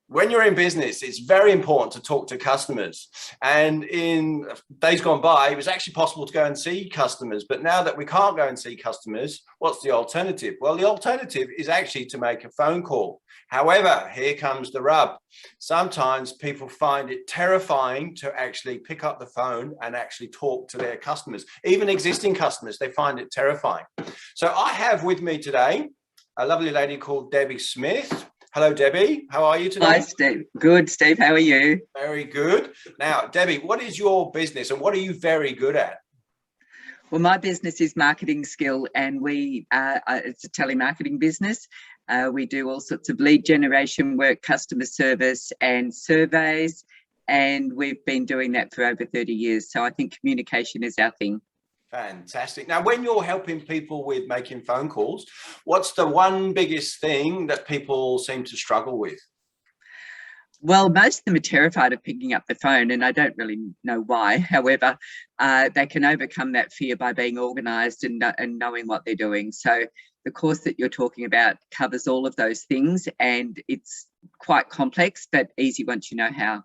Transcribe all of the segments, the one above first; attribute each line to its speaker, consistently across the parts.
Speaker 1: when you're in business, it's very important to talk to customers. And in days gone by, it was actually possible to go and see customers. But now that we can't go and see customers, what's the alternative? Well, the alternative is actually to make a phone call. However, here comes the rub. Sometimes people find it terrifying to actually pick up the phone and actually talk to their customers. Even existing customers, they find it terrifying. So I have with me today a lovely lady called Debbie Smith. Hello, Debbie. How are you today?
Speaker 2: Hi, Steve. Good, Steve. How are you?
Speaker 1: Very good. Now, Debbie, what is your business and what are you very good at?
Speaker 2: Well, my business is Marketing Skill, and it's a telemarketing business. We do all sorts of lead generation work, customer service and surveys, and we've been doing that for over 30 years. So I think communication is our thing.
Speaker 1: Fantastic. Now, when you're helping people with making phone calls, what's the one biggest thing that people seem to struggle with?
Speaker 2: Well, most of them are terrified of picking up the phone, and I don't really know why. However, they can overcome that fear by being organised and knowing what they're doing. So the course that you're talking about covers all of those things, and it's quite complex, but easy once you know how.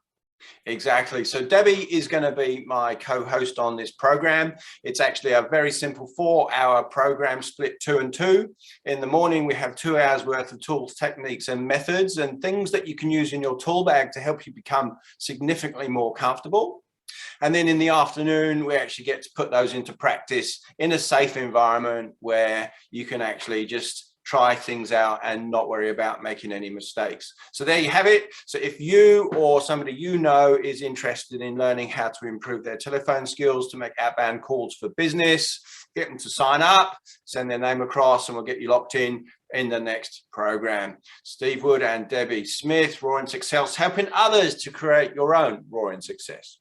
Speaker 1: Exactly. So Debbie is going to be my co-host on this program. It's actually a very simple 4-hour program split 2 and 2. In the morning, we have 2 hours worth of tools, techniques and methods and things that you can use in your tool bag to help you become significantly more comfortable. And then in the afternoon, we actually get to put those into practice in a safe environment where you can actually just try things out and not worry about making any mistakes. So there you have it. So if you or somebody you know is interested in learning how to improve their telephone skills to make outbound calls for business, get them to sign up, send their name across, and we'll get you locked in the next program. Steve Wood and Debbie Smith, Roaring Success, helping others to create your own roaring success.